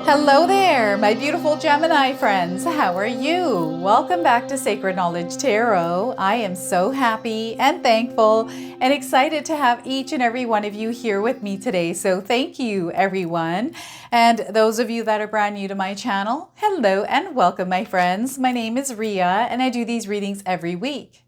Hello there, my beautiful Gemini friends. How are you? Welcome back to Sacred Knowledge Tarot. I am so happy and thankful and excited to have each and every one of you here with me today. So thank you, everyone. And those of you that are brand new to my channel, hello and welcome, my friends. My name is Ria and I do these readings every week.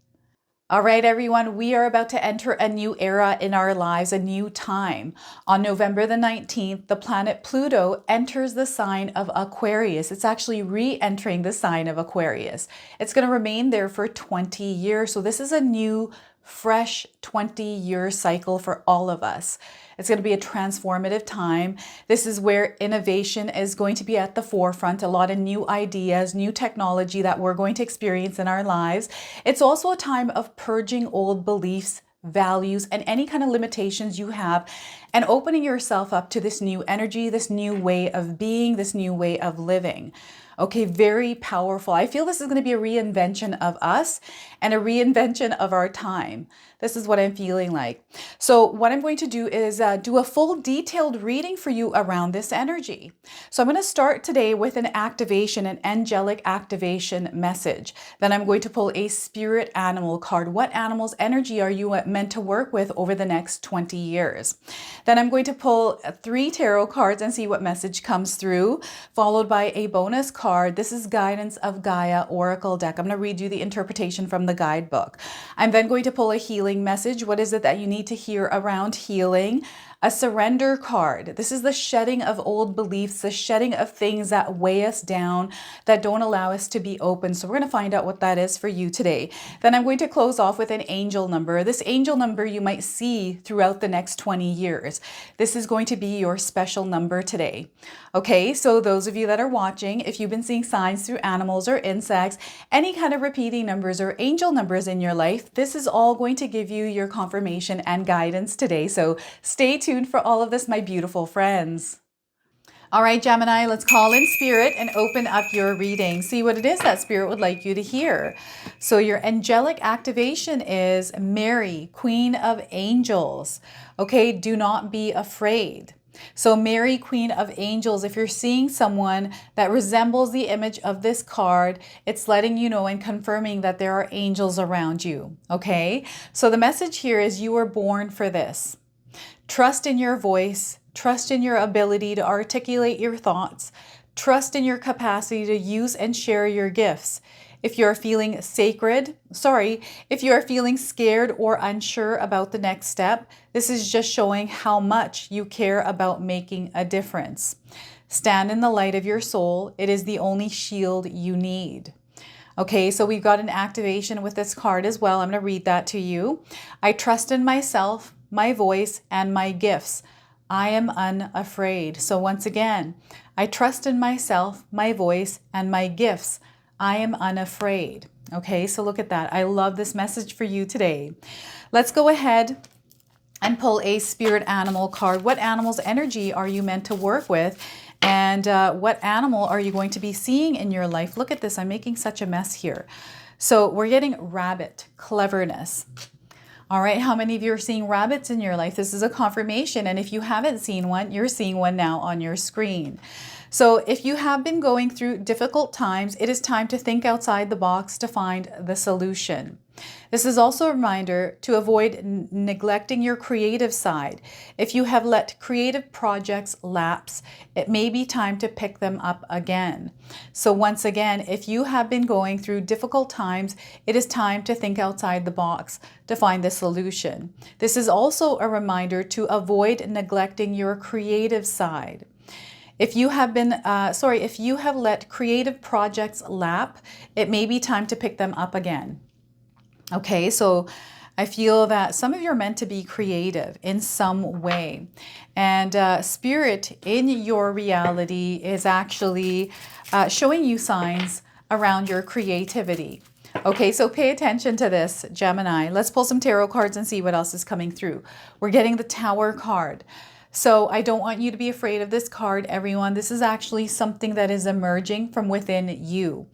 All right, everyone, we are about to enter a new era in our lives, a new time. On November the 19th, the planet Pluto enters the sign of Aquarius. It's actually re-entering the sign of Aquarius. It's going to remain there for 20 years. So this is a new, fresh 20-year cycle for all of us. It's going to be a transformative time. This is where innovation is going to be at the forefront, a lot of new ideas, new technology that we're going to experience in our lives. It's also a time of purging old beliefs, values, and any kind of limitations you have, and opening yourself up to this new energy, this new way of being, this new way of living. Okay, very powerful. I feel this is going to be a reinvention of us and a reinvention of our time. This is what I'm feeling like. So what I'm going to do is do a full detailed reading for you around this energy. So I'm going to start today with an activation, an angelic activation message. Then I'm going to pull a spirit animal card. What animal's energy are you meant to work with over the next 20 years? Then I'm going to pull 3 tarot cards and see what message comes through, followed by a bonus card. This is Guidance of Gaia Oracle deck. I'm going to read you the interpretation from the guidebook. I'm then going to pull a healing message. What is it that you need to hear around healing? A surrender card. This is the shedding of old beliefs, the shedding of things that weigh us down, that don't allow us to be open. So we're going to find out what that is for you today. Then I'm going to close off with an angel number. This angel number you might see throughout the next 20 years. This is going to be your special number today. Okay, so those of you that are watching, if you've been seeing signs through animals or insects, any kind of repeating numbers or angel numbers in your life, this is all going to give you your confirmation and guidance today. So stay tuned for all of this, my beautiful friends. All right, Gemini, let's call in spirit and open up your reading. See what it is that spirit would like you to hear. So your angelic activation is Mary, Queen of Angels. Okay, do not be afraid. So Mary, Queen of Angels, if you're seeing someone that resembles the image of this card, it's letting you know and confirming that there are angels around you. Okay, so the message here is you were born for this. Trust in your voice, trust in your ability to articulate your thoughts, trust in your capacity to use and share your gifts. If you're feeling if you are feeling scared or unsure about the next step, this is just showing how much you care about making a difference. Stand in the light of your soul. It is the only shield you need. Okay, so we've got an activation with this card as well. I'm going to read that to you. I trust in myself, my voice, and my gifts. I am unafraid. So once again, I trust in myself, my voice, and my gifts. I am unafraid. Okay, so look at that. I love this message for you today. Let's go ahead and pull a spirit animal card. What animal's energy are you meant to work with? And what animal are you going to be seeing in your life? Look at this. I'm making such a mess here. So we're getting rabbit, cleverness. All right, how many of you are seeing rabbits in your life? This is a confirmation. And if you haven't seen one, you're seeing one now on your screen. So if you have been going through difficult times, it is time to think outside the box to find the solution. This is also a reminder to avoid neglecting your creative side. If you have let creative projects lapse, it may be time to pick them up again. So once again, if you have been going through difficult times, it is time to think outside the box to find the solution. This is also a reminder to avoid neglecting your creative side. If you have let creative projects lap, it may be time to pick them up again. Okay, so I feel that some of you are meant to be creative in some way. And spirit in your reality is actually showing you signs around your creativity. Okay, so pay attention to this, Gemini. Let's pull some tarot cards and see what else is coming through. We're getting the Tower card. So I don't want you to be afraid of this card, everyone. This is actually something that is emerging from within you.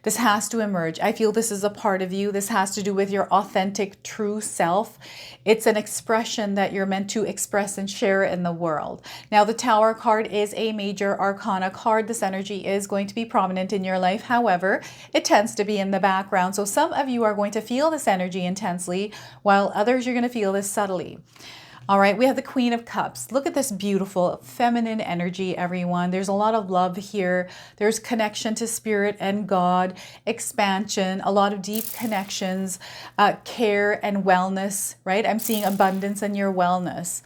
This has to emerge. I feel this is a part of you. This has to do with your authentic, true self. It's an expression that you're meant to express and share in the world. Now, the Tower card is a major arcana card. This energy is going to be prominent in your life. However, it tends to be in the background. So some of you are going to feel this energy intensely, while others you're going to feel this subtly. All right, we have the Queen of Cups. Look at this beautiful feminine energy, everyone. There's a lot of love here. There's connection to spirit and God, expansion, a lot of deep connections, care and wellness, right? I'm seeing abundance in your wellness.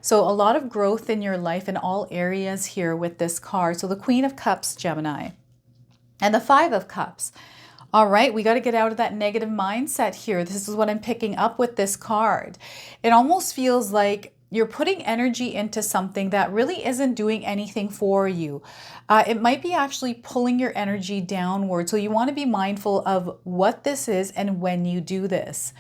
So a lot of growth in your life in all areas here with this card. So the Queen of Cups, Gemini, and the Five of Cups. All right, we got to get out of that negative mindset here. This is what I'm picking up with this card. It almost feels like you're putting energy into something that really isn't doing anything for you. It might be actually pulling your energy downward. So you want to be mindful of what this is and when you do this.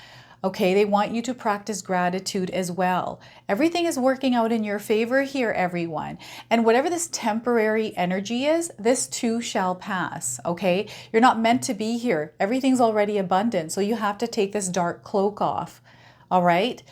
Okay, they want you to practice gratitude as well. Everything is working out in your favor here, everyone. And whatever this temporary energy is, this too shall pass, okay? You're not meant to be here. Everything's already abundant, so you have to take this dark cloak off, all right?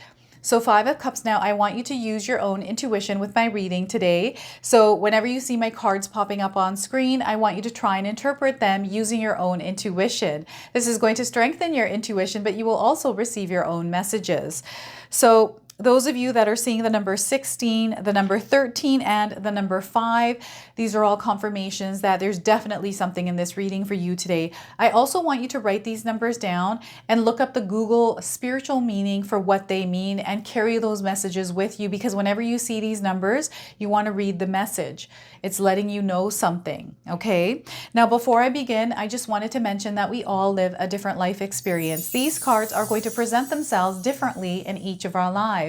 So Five of Cups now, I want you to use your own intuition with my reading today. So whenever you see my cards popping up on screen, I want you to try and interpret them using your own intuition. This is going to strengthen your intuition, but you will also receive your own messages. So those of you that are seeing the number 16, the number 13, and the number 5, these are all confirmations that there's definitely something in this reading for you today. I also want you to write these numbers down and look up the Google spiritual meaning for what they mean and carry those messages with you, because whenever you see these numbers, you want to read the message. It's letting you know something, okay? Now, before I begin, I just wanted to mention that we all live a different life experience. These cards are going to present themselves differently in each of our lives.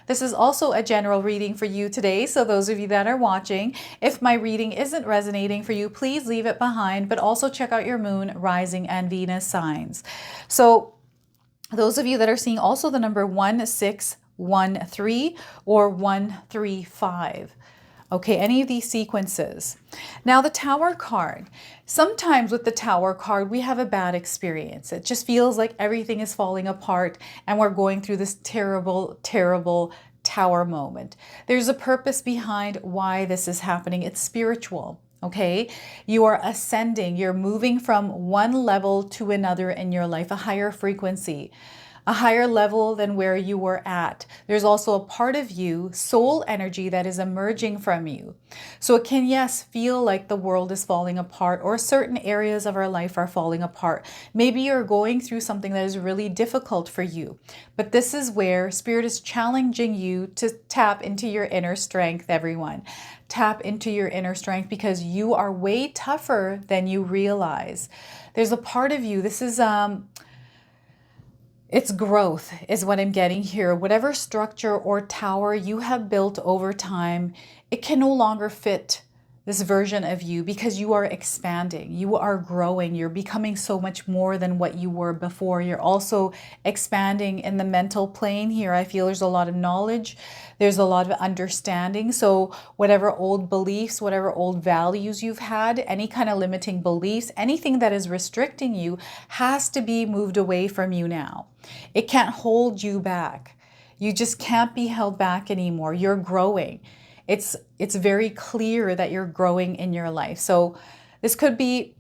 This is also a general reading for you today, so those of you that are watching, if my reading isn't resonating for you, please leave it behind, but also check out your moon, rising, and Venus signs. So those of you that are seeing also the number 1613 or 135. Okay, any of these sequences. Now the Tower card. Sometimes with the Tower card, we have a bad experience. It just feels like everything is falling apart and we're going through this terrible, terrible Tower moment. There's a purpose behind why this is happening. It's spiritual. Okay, you are ascending. You're moving from one level to another in your life, a higher frequency, a higher level than where you were at. There's also a part of you, soul energy, that is emerging from you. So it can, yes, feel like the world is falling apart or certain areas of our life are falling apart. Maybe you're going through something that is really difficult for you. But this is where Spirit is challenging you to tap into your inner strength, everyone. Tap into your inner strength because you are way tougher than you realize. There's a part of you, this is it's growth is what I'm getting here. Whatever structure or tower you have built over time, it can no longer fit this version of you because you are expanding, you are growing, you're becoming so much more than what you were before. You're also expanding in the mental plane here. I feel there's a lot of knowledge, there's a lot of understanding. So whatever old beliefs, whatever old values you've had, any kind of limiting beliefs, anything that is restricting you has to be moved away from you now. It can't hold you back. You just can't be held back anymore. You're growing. It's very clear that you're growing in your life. So this could be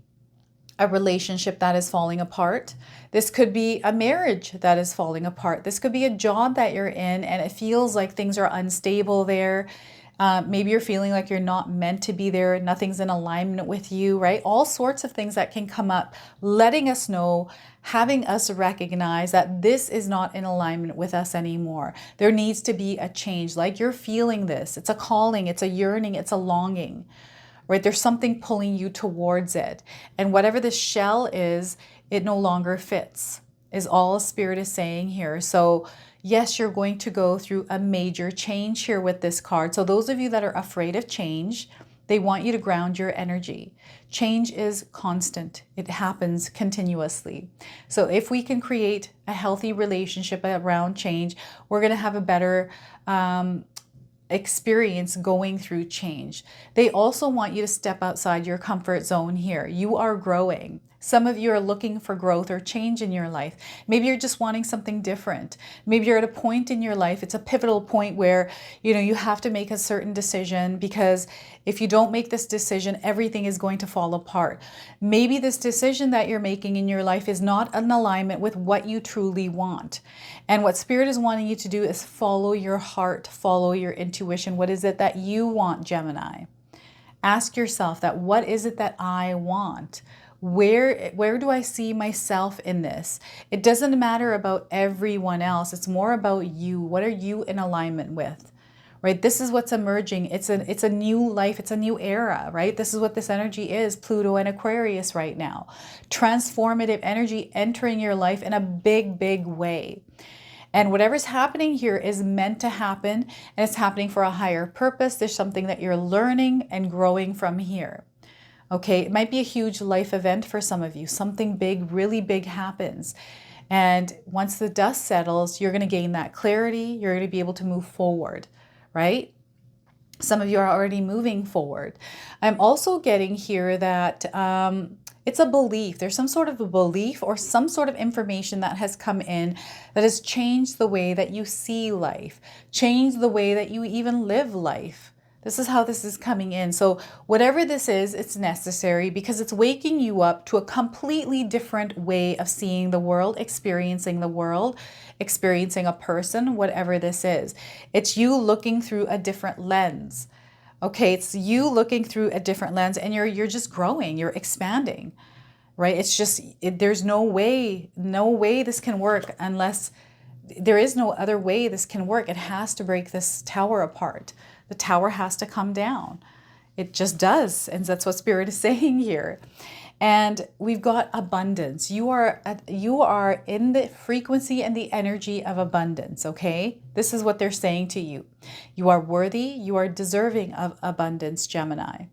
a relationship that is falling apart. This could be a marriage that is falling apart. This could be a job that you're in and it feels like things are unstable there. Maybe you're feeling like you're not meant to be there. Nothing's in alignment with you, right? All sorts of things that can come up, letting us know, having us recognize that this is not in alignment with us anymore. There needs to be a change. Like you're feeling this. It's a calling, it's a yearning, it's a longing, right? There's something pulling you towards it. And whatever the shell is, it no longer fits, is all Spirit is saying here. So yes, you're going to go through a major change here with this card. So those of you that are afraid of change, they want you to ground your energy. Change is constant. It happens continuously. So if we can create a healthy relationship around change, we're going to have a better experience going through change. They also want you to step outside your comfort zone here. You are growing. Some of you are looking for growth or change in your life. Maybe you're just wanting something different. Maybe you're at a point in your life, it's a pivotal point where, you have to make a certain decision, because if you don't make this decision, everything is going to fall apart. Maybe this decision that you're making in your life is not in alignment with what you truly want. And what Spirit is wanting you to do is follow your heart, follow your intuition. What is it that you want, Gemini? Ask yourself that, what is it that I want? Where do I see myself in this? It doesn't matter about everyone else. It's more about you. What are you in alignment with? Right? This is what's emerging. It's a new life. It's a new era, right? This is what this energy is, Pluto and Aquarius right now. Transformative energy entering your life in a big, big way. And whatever's happening here is meant to happen, and it's happening for a higher purpose. There's something that you're learning and growing from here. Okay, it might be a huge life event for some of you. Something big, really big happens. And once the dust settles, you're going to gain that clarity. You're going to be able to move forward, right? Some of you are already moving forward. I'm also getting here that it's a belief. There's some sort of a belief or some sort of information that has come in that has changed the way that you see life, changed the way that you even live life. This is how this is coming in. So whatever this is, it's necessary, because it's waking you up to a completely different way of seeing the world, experiencing a person, whatever this is. It's you looking through a different lens. Okay, it's you looking through a different lens, and you're just growing, you're expanding, right? It's just, there's no way this can work unless, there is no other way this can work. It has to break this tower apart. The tower has to come down. It just does. And that's what Spirit is saying here. And we've got abundance. You are in the frequency and the energy of abundance, okay? This is what they're saying to you. You are worthy. You are deserving of abundance, Gemini.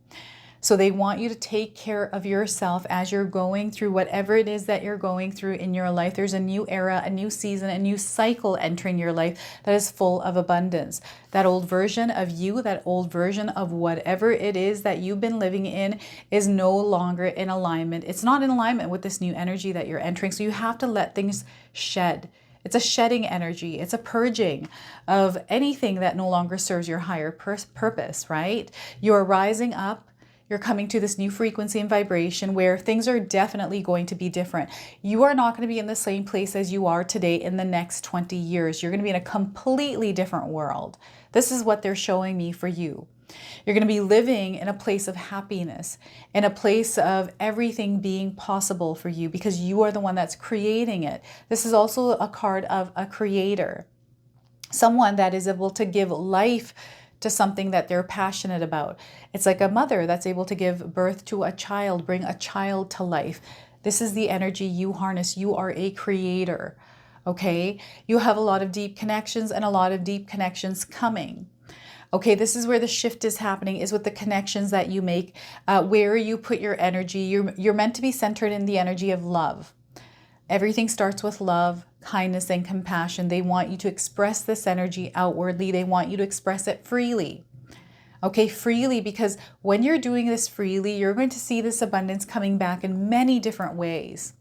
So they want you to take care of yourself as you're going through whatever it is that you're going through in your life. There's a new era, a new season, a new cycle entering your life that is full of abundance. That old version of you, that old version of whatever it is that you've been living in is no longer in alignment. It's not in alignment with this new energy that you're entering. So you have to let things shed. It's a shedding energy. It's a purging of anything that no longer serves your higher purpose, right? You're rising up. You're coming to this new frequency and vibration where things are definitely going to be different. You are not going to be in the same place as you are today in the next 20 years. You're going to be in a completely different world. This is what they're showing me for you. You're going to be living in a place of happiness, in a place of everything being possible for you, because you are the one that's creating it. This is also a card of a creator, someone that is able to give life to something that they're passionate about. It's like a mother that's able to give birth to a child, bring a child to life. This is the energy you harness. You are a creator, okay? You have a lot of deep connections and a lot of deep connections coming. Okay, this is where the shift is happening, is with the connections that you make, where you put your energy. You're meant to be centered in the energy of love. Everything starts with love, kindness, and compassion. They want you to express this energy outwardly. They want you to express it freely. Okay, freely, because when you're doing this freely, you're going to see this abundance coming back in many different ways.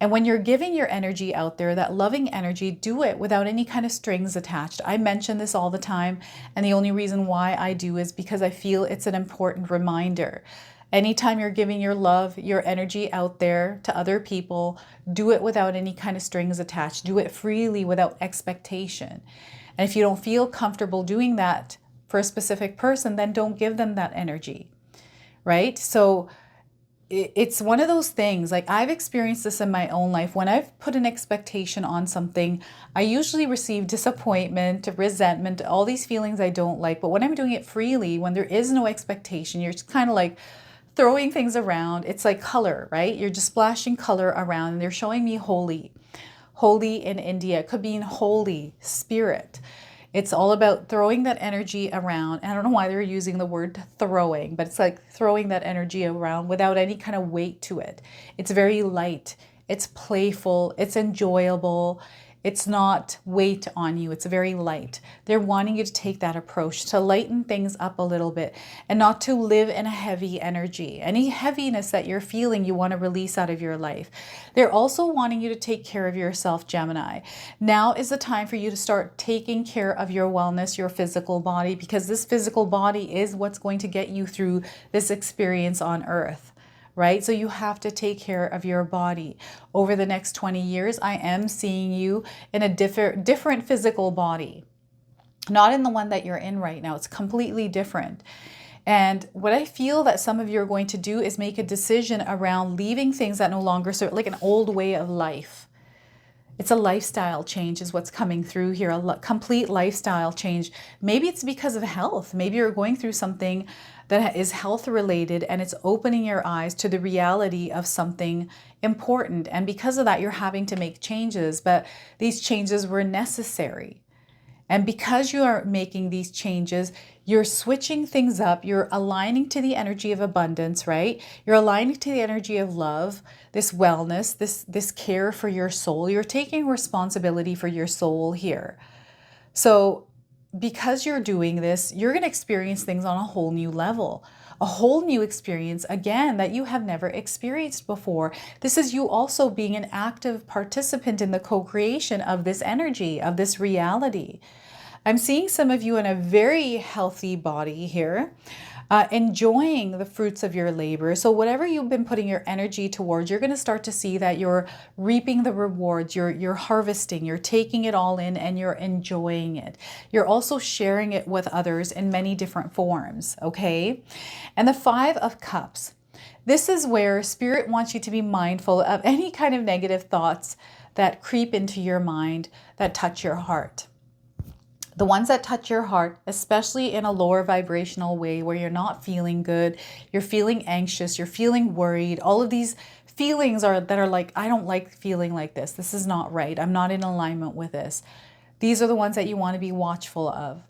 And when you're giving your energy out there, that loving energy, do it without any kind of strings attached. I mention this all the time, and the only reason why I do is because I feel it's an important reminder. Anytime you're giving your love, your energy out there to other people, do it without any kind of strings attached. Do it freely without expectation. And if you don't feel comfortable doing that for a specific person, then don't give them that energy, right? So it's one of those things, like I've experienced this in my own life. When I've put an expectation on something, I usually receive disappointment, resentment, all these feelings I don't like. But when I'm doing it freely, when there is no expectation, you're just kind of like throwing things around. It's like color, right? You're just splashing color around, and they're showing me holy. Holy in India. It could mean holy spirit. It's all about throwing that energy around. I don't know why they're using the word throwing, but it's like throwing that energy around without any kind of weight to it. It's very light. It's playful. It's enjoyable. It's not weight on you. It's very light. They're wanting you to take that approach, to lighten things up a little bit and not to live in a heavy energy. Any heaviness that you're feeling, you want to release out of your life. They're also wanting you to take care of yourself, Gemini. Now is the time for you to start taking care of your wellness, your physical body, because this physical body is what's going to get you through this experience on Earth. Right? So you have to take care of your body. Over the next 20 years, I am seeing you in a different physical body. Not in the one that you're in right now. It's completely different. And what I feel that some of you are going to do is make a decision around leaving things that no longer serve, like an old way of life. It's a lifestyle change is what's coming through here, a complete lifestyle change. Maybe it's because of health. Maybe you're going through something that is health related and it's opening your eyes to the reality of something important. And because of that, you're having to make changes, but these changes were necessary. And because you are making these changes, you're switching things up. You're aligning to the energy of abundance, right? You're aligning to the energy of love, this wellness, this care for your soul. You're taking responsibility for your soul here. So because you're doing this, you're going to experience things on a whole new level, a whole new experience, again, that you have never experienced before. This is you also being an active participant in the co-creation of this energy, of this reality. I'm seeing some of you in a very healthy body here, enjoying the fruits of your labor. So whatever you've been putting your energy towards, you're going to start to see that you're reaping the rewards, you're harvesting, you're taking it all in and you're enjoying it. You're also sharing it with others in many different forms, okay? And the Five of Cups. This is where Spirit wants you to be mindful of any kind of negative thoughts that creep into your mind that touch your heart. The ones that touch your heart, especially in a lower vibrational way where you're not feeling good, you're feeling anxious, you're feeling worried, all of these feelings that are like, I don't like feeling like this. This is not right. I'm not in alignment with this. These are the ones that you want to be watchful of.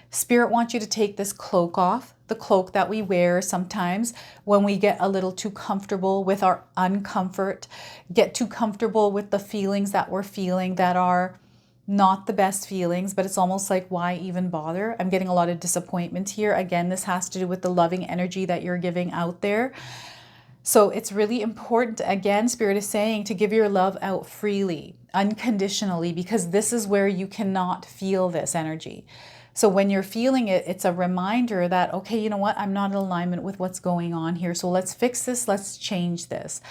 Spirit wants you to take this cloak off, the cloak that we wear sometimes when we get a little too comfortable with our uncomfort, get too comfortable with the feelings that we're feeling that are not the best feelings, but it's almost like, why even bother? I'm getting a lot of disappointment here. Again, this has to do with the loving energy that you're giving out there. So it's really important, again, Spirit is saying to give your love out freely, unconditionally, because this is where you cannot feel this energy. So when you're feeling it, it's a reminder that, okay, you know what? I'm not in alignment with what's going on here. So let's fix this. Let's change this.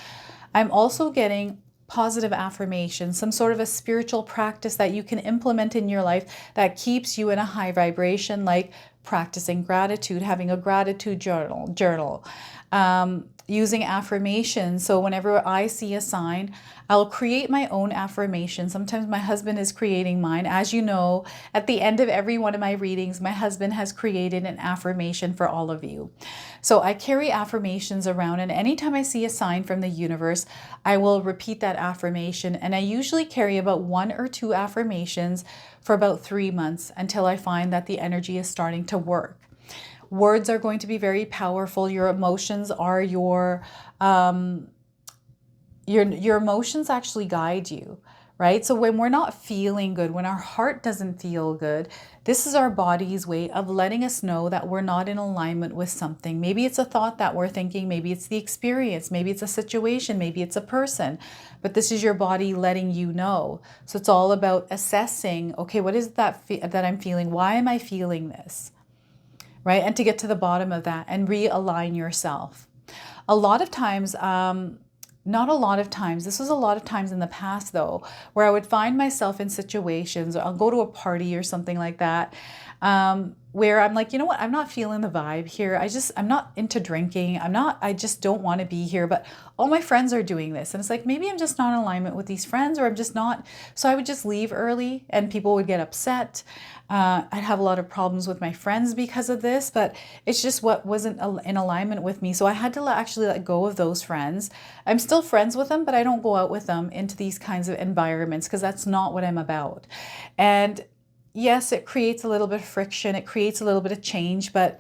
I'm also getting positive affirmation, some sort of a spiritual practice that you can implement in your life that keeps you in a high vibration, like practicing gratitude, having a gratitude journal, using affirmations. So whenever I see a sign, I'll create my own affirmation. Sometimes my husband is creating mine. As you know, at the end of every one of my readings, my husband has created an affirmation for all of you. So I carry affirmations around, and anytime I see a sign from the universe, I will repeat that affirmation. And I usually carry about 1 or 2 affirmations for about 3 months until I find that the energy is starting to work. Words are going to be very powerful. Your emotions are your emotions actually guide you, right? So when we're not feeling good, when our heart doesn't feel good, this is our body's way of letting us know that we're not in alignment with something. Maybe it's a thought that we're thinking, maybe it's the experience, maybe it's a situation, maybe it's a person, but this is your body letting you know. So it's all about assessing, okay, what is that I'm feeling? Why am I feeling this? Right? And to get to the bottom of that and realign yourself. A lot of times, not a lot of times, this was a lot of times in the past though, where I would find myself in situations, I'll go to a party or something like that, where I'm like, you know what, I'm not feeling the vibe here. I'm not into drinking. I just don't want to be here, but all my friends are doing this. And it's like, maybe I'm just not in alignment with these friends, or I'm just not. So I would just leave early and people would get upset. I'd have a lot of problems with my friends because of this, but it's just what wasn't in alignment with me. So I had to actually let go of those friends. I'm still friends with them, but I don't go out with them into these kinds of environments because that's not what I'm about. And yes, it creates a little bit of friction. It creates a little bit of change, but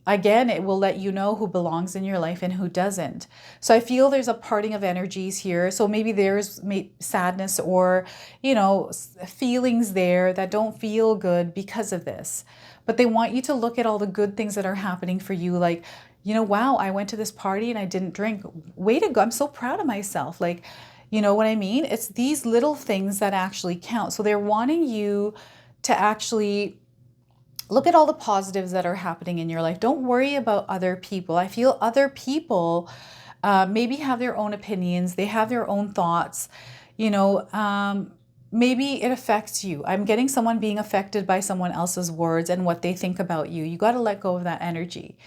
again, it will let you know who belongs in your life and who doesn't. So I feel there's a parting of energies here. So maybe there's sadness or, feelings there that don't feel good because of this. But they want you to look at all the good things that are happening for you. Like, wow, I went to this party and I didn't drink. Way to go. I'm so proud of myself. Like, you know what I mean? It's these little things that actually count. So they're wanting you to actually look at all the positives that are happening in your life. Don't worry about other people. I feel other people maybe have their own opinions. They have their own thoughts. Maybe it affects you. I'm getting someone being affected by someone else's words and what they think about you. You got to let go of that energy.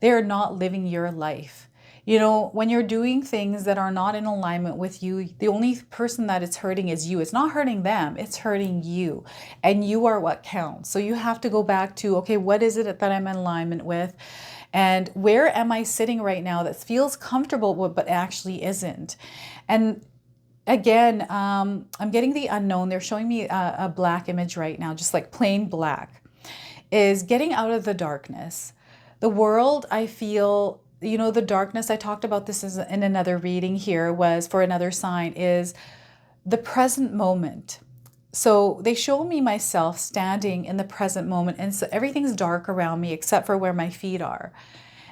They are not living your life. When you're doing things that are not in alignment with you, the only person that it's hurting is you. It's not hurting them, it's hurting you. And you are what counts. So you have to go back to, okay, what is it that I'm in alignment with? And where am I sitting right now that feels comfortable, but actually isn't? And again, I'm getting the unknown. They're showing me a black image right now, just like plain black, is getting out of the darkness. The world, I feel, the darkness, I talked about this in another reading here, was for another sign, is the present moment. So they show me myself standing in the present moment, and so everything's dark around me except for where my feet are.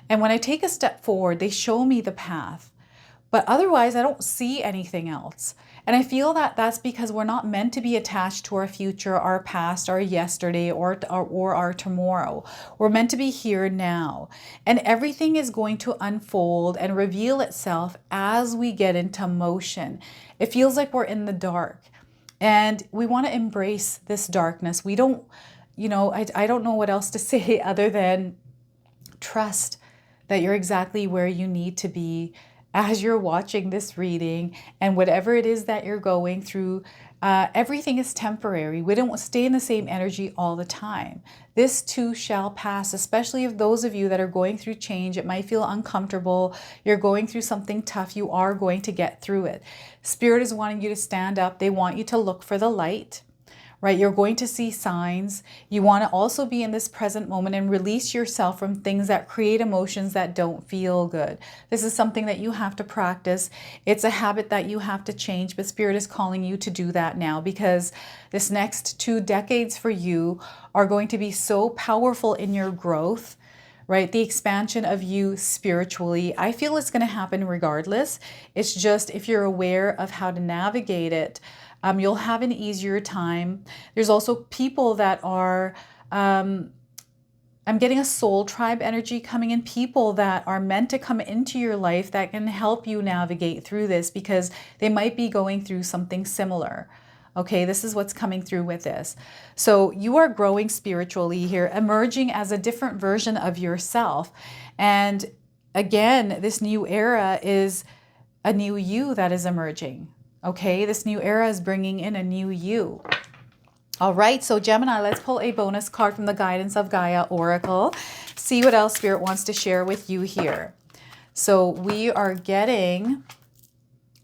And when I take a step forward, they show me the path. But otherwise, I don't see anything else. And I feel that that's because we're not meant to be attached to our future, our past, our yesterday, or our tomorrow. We're meant to be here now. And everything is going to unfold and reveal itself as we get into motion. It feels like we're in the dark. And we want to embrace this darkness. We don't, I don't know what else to say other than trust that you're exactly where you need to be as you're watching this reading, and whatever it is that you're going through, everything is temporary. We don't stay in the same energy all the time. This too shall pass, especially if those of you that are going through change, it might feel uncomfortable. You're going through something tough. You are going to get through it. Spirit is wanting you to stand up. They want you to look for the light. Right? You're going to see signs. You want to also be in this present moment and release yourself from things that create emotions that don't feel good. This is something that you have to practice. It's a habit that you have to change, but Spirit is calling you to do that now, because this next 2 decades for you are going to be so powerful in your growth, right? The expansion of you spiritually. I feel it's going to happen regardless. It's just if you're aware of how to navigate it, you'll have an easier time. There's also people that are, I'm getting a soul tribe energy coming in, people that are meant to come into your life that can help you navigate through this, because they might be going through something similar. Okay, this is what's coming through with this. So you are growing spiritually here, emerging as a different version of yourself. And again, this new era is a new you that is emerging. Okay, this new era is bringing in a new you. All right, so Gemini, let's pull a bonus card from the Guidance of Gaia Oracle. See what else Spirit wants to share with you here. So we are getting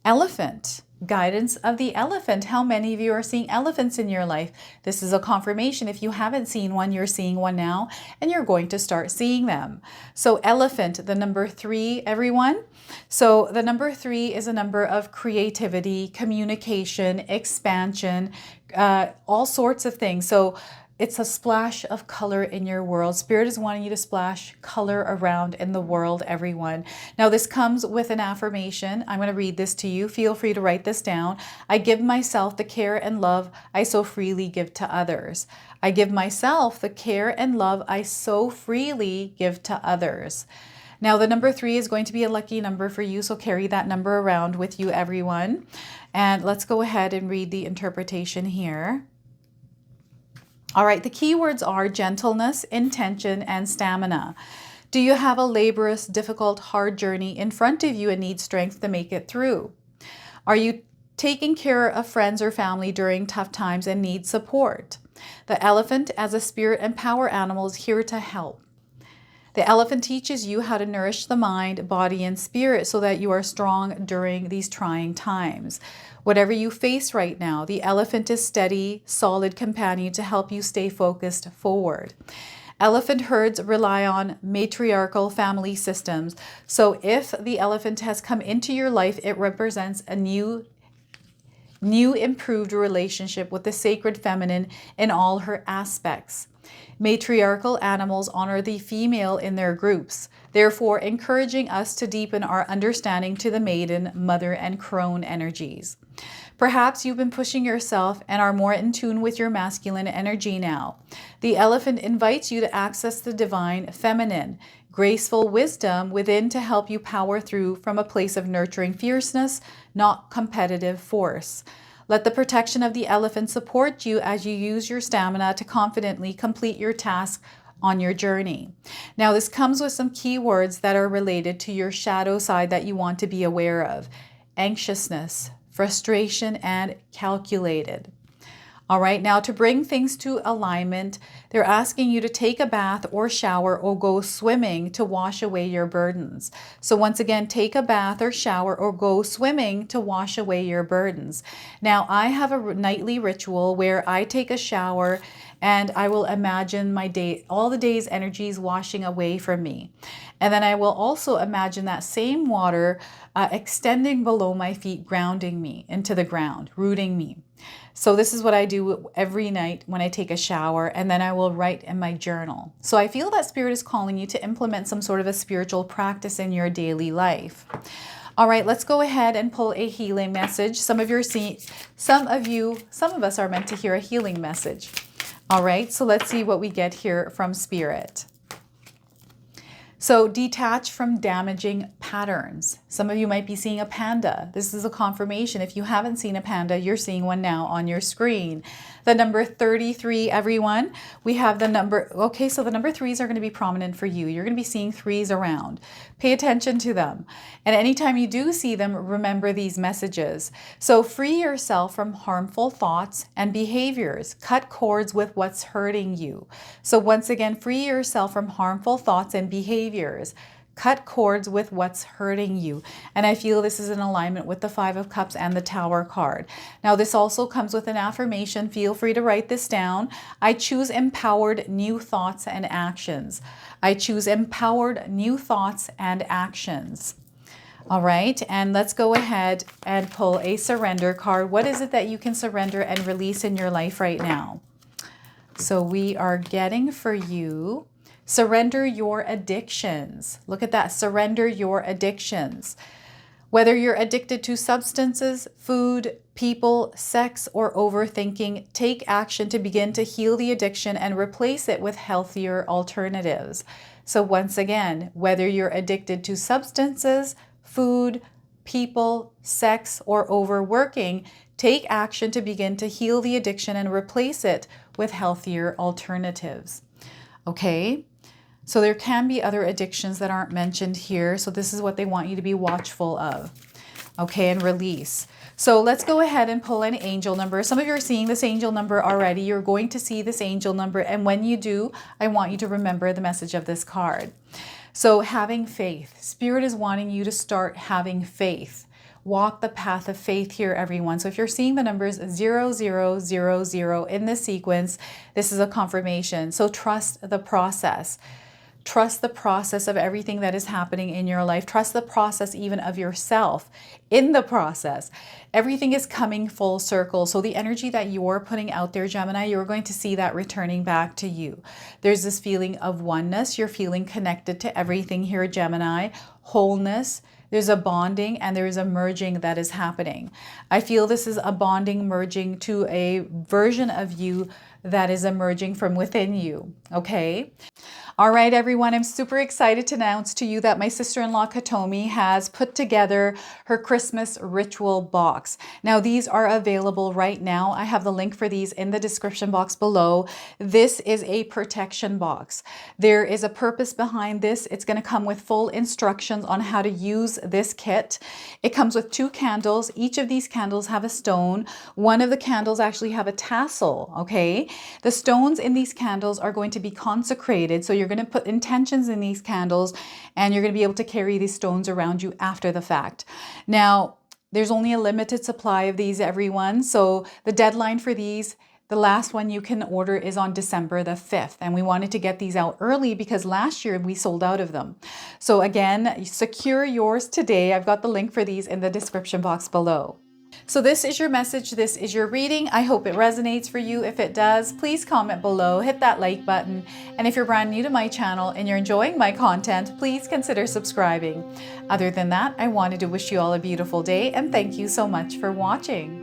Elephant. Guidance of the elephant. How many of you are seeing elephants in your life? This is a confirmation. If you haven't seen one, you're seeing one now, and you're going to start seeing them. So elephant, the number 3, everyone. So the number 3 is a number of creativity, communication, expansion, all sorts of things. So it's a splash of color in your world. Spirit is wanting you to splash color around in the world, everyone. Now, this comes with an affirmation. I'm going to read this to you. Feel free to write this down. I give myself the care and love I so freely give to others. I give myself the care and love I so freely give to others. Now, the number 3 is going to be a lucky number for you, so carry that number around with you, everyone. And let's go ahead and read the interpretation here. All right, the keywords are gentleness, intention, and stamina. Do you have a laborious, difficult, hard journey in front of you and need strength to make it through? Are you taking care of friends or family during tough times and need support? The elephant, as a spirit and power animal, is here to help. The elephant teaches you how to nourish the mind, body, and spirit so that you are strong during these trying times. Whatever you face right now, the elephant is steady, solid companion to help you stay focused forward. Elephant herds rely on matriarchal family systems. So if the elephant has come into your life, it represents a new improved relationship with the sacred feminine in all her aspects. Matriarchal animals honor the female in their groups, therefore encouraging us to deepen our understanding to the maiden, mother, and crone energies. Perhaps you've been pushing yourself and are more in tune with your masculine energy now. The elephant invites you to access the divine feminine, graceful wisdom within to help you power through from a place of nurturing fierceness, not competitive force. Let the protection of the elephant support you as you use your stamina to confidently complete your task on your journey. Now, this comes with some keywords that are related to your shadow side that you want to be aware of: anxiousness, frustration, and calculated. All right, now to bring things to alignment, they're asking you to take a bath or shower or go swimming to wash away your burdens. So once again, take a bath or shower or go swimming to wash away your burdens. Now, I have a nightly ritual where I take a shower and I will imagine my day, all the day's energies washing away from me. And then I will also imagine that same water extending below my feet, grounding me into the ground, rooting me. So this is what I do every night when I take a shower, and then I will write in my journal. So I feel that Spirit is calling you to implement some sort of a spiritual practice in your daily life. All right, let's go ahead and pull a healing message. Some of us are meant to hear a healing message. All right, so let's see what we get here from Spirit. So detach from damaging patterns. Some of you might be seeing a panda. This is a confirmation. If you haven't seen a panda, you're seeing one now on your screen. The number 33, everyone. We have the number, okay, so the number 3s are going to be prominent for you. You're going to be seeing 3s around. Pay attention to them. And anytime you do see them, remember these messages. So free yourself from harmful thoughts and behaviors. Cut cords with what's hurting you. So once again, free yourself from harmful thoughts and behaviors. Cut cords with what's hurting you. And I feel this is in alignment with the 5 of Cups and the Tower card. Now, this also comes with an affirmation. Feel free to write this down. I choose empowered new thoughts and actions. I choose empowered new thoughts and actions. All right, and let's go ahead and pull a surrender card. What is it that you can surrender and release in your life right now? So we are getting for you, surrender your addictions. Look at that, surrender your addictions. Whether you're addicted to substances, food, people, sex, or overthinking, take action to begin to heal the addiction and replace it with healthier alternatives. So once again, whether you're addicted to substances, food, people, sex, or overworking, take action to begin to heal the addiction and replace it with healthier alternatives. Okay? So there can be other addictions that aren't mentioned here. So this is what they want you to be watchful of. Okay, and release. So let's go ahead and pull an angel number. Some of you are seeing this angel number already. You're going to see this angel number. And when you do, I want you to remember the message of this card. So having faith. Spirit is wanting you to start having faith. Walk the path of faith here, everyone. So if you're seeing the numbers 0000 in this sequence, this is a confirmation. So trust the process. Trust the process of everything that is happening in your life. Trust the process even of yourself in the process. Everything is coming full circle. So the energy that you're putting out there, Gemini, you're going to see that returning back to you. There's this feeling of oneness. You're feeling connected to everything here, Gemini. Wholeness. There's a bonding and there is a merging that is happening. I feel this is a bonding merging to a version of you that is emerging from within you. Okay? All right, everyone, I'm super excited to announce to you that my sister-in-law Katomi has put together her Christmas ritual box. Now, these are available right now. I have the link for these in the description box below. This is a protection box. There is a purpose behind this. It's going to come with full instructions on how to use this kit. It comes with 2 candles. Each of these candles have a stone. One of the candles actually have a tassel, okay? The stones in these candles are going to be consecrated, so you're going to put intentions in these candles and you're going to be able to carry these stones around you after the fact. Now, there's only a limited supply of these, everyone. So the deadline for these The last one you can order is on December the 5th, and we wanted to get these out early because last year we sold out of them. So again, secure yours today. I've got the link for these in the description box below. So this is your message, this is your reading. I hope it resonates for you. If it does, please comment below, hit that like button. And if you're brand new to my channel and you're enjoying my content, please consider subscribing. Other than that, I wanted to wish you all a beautiful day and thank you so much for watching.